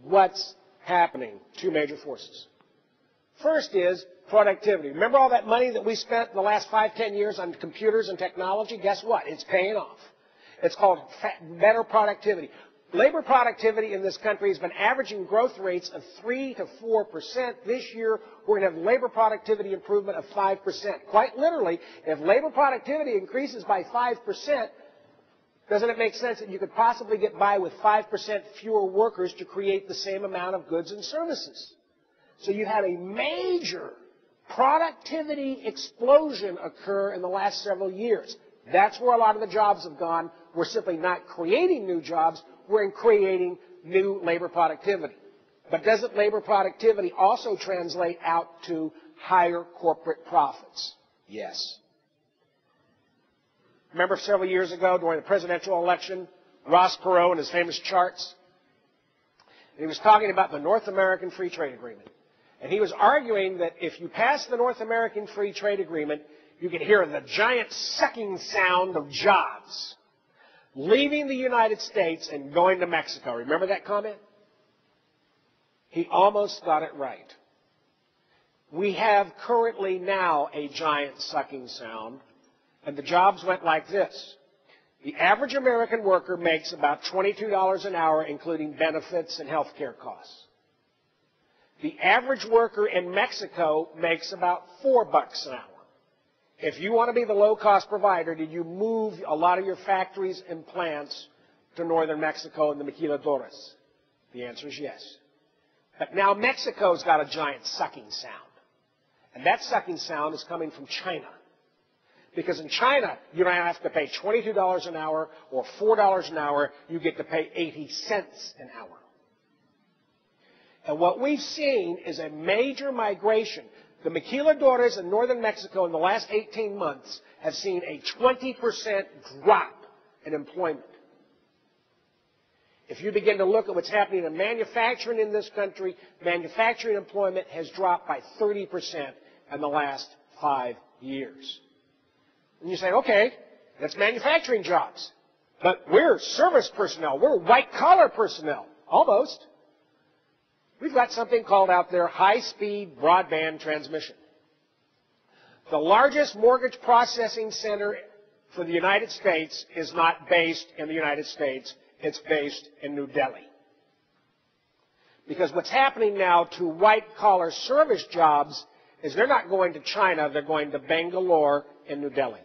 what's happening. Two major forces. First is productivity. Remember all that money that we spent the last 5-10 years on computers and technology? Guess what? It's paying off. It's called better productivity. Labor productivity in this country has been averaging growth rates of 3 to 4%. This year, we're going to have labor productivity improvement of 5%. Quite literally, if labor productivity increases by 5%, doesn't it make sense that you could possibly get by with 5% fewer workers to create the same amount of goods and services? So you have a major productivity explosion occur in the last several years. That's where a lot of the jobs have gone. We're simply not creating new jobs. We're creating new labor productivity. But doesn't labor productivity also translate out to higher corporate profits? Yes. Remember several years ago during the presidential election, Ross Perot and his famous charts? He was talking about the North American Free Trade Agreement. And he was arguing that if you pass the North American Free Trade Agreement, you could hear the giant sucking sound of jobs leaving the United States and going to Mexico. Remember that comment? He almost got it right. We have currently now a giant sucking sound, and the jobs went like this. The average American worker makes about $22 an hour, including benefits and health care costs. The average worker in Mexico makes about $4 an hour. If you want to be the low-cost provider, did you move a lot of your factories and plants to northern Mexico and the maquiladoras? The answer is yes. But now Mexico's got a giant sucking sound. And that sucking sound is coming from China. Because in China, you don't have to pay $22 an hour or $4 an hour. You get to pay 80 cents an hour. And what we've seen is a major migration. The maquiladoras in northern Mexico in the last 18 months have seen a 20% drop in employment. If you begin to look at what's happening in manufacturing in this country, manufacturing employment has dropped by 30% in the last 5 years. And you say, okay, that's manufacturing jobs. But we're service personnel. We're white-collar personnel. Almost. We've got something called out there high-speed broadband transmission. The largest mortgage processing center for the United States is not based in the United States. It's based in New Delhi. Because what's happening now to white-collar service jobs is they're not going to China. They're going to Bangalore and New Delhi.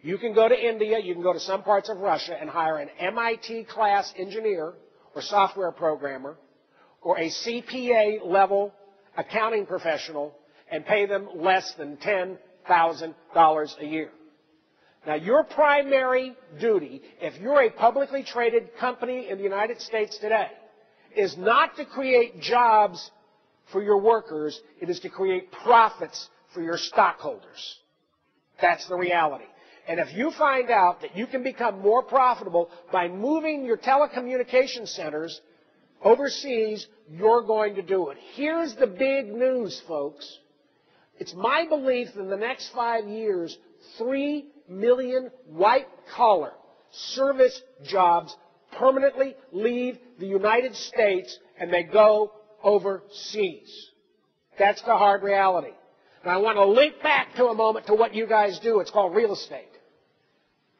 You can go to India. You can go to some parts of Russia and hire an MIT-class engineer or software programmer or a CPA-level accounting professional and pay them less than $10,000 a year. Now, your primary duty, if you're a publicly traded company in the United States today, is not to create jobs for your workers. It is to create profits for your stockholders. That's the reality. And if you find out that you can become more profitable by moving your telecommunication centers overseas, you're going to do it. Here's the big news, folks. It's my belief that in the next 5 years, 3 million white-collar service jobs permanently leave the United States and they go overseas. That's the hard reality. And I want to link back to a moment to what you guys do. It's called real estate.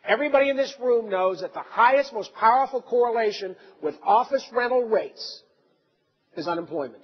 Everybody in this room knows that the highest, most powerful correlation with office rental rates is unemployment.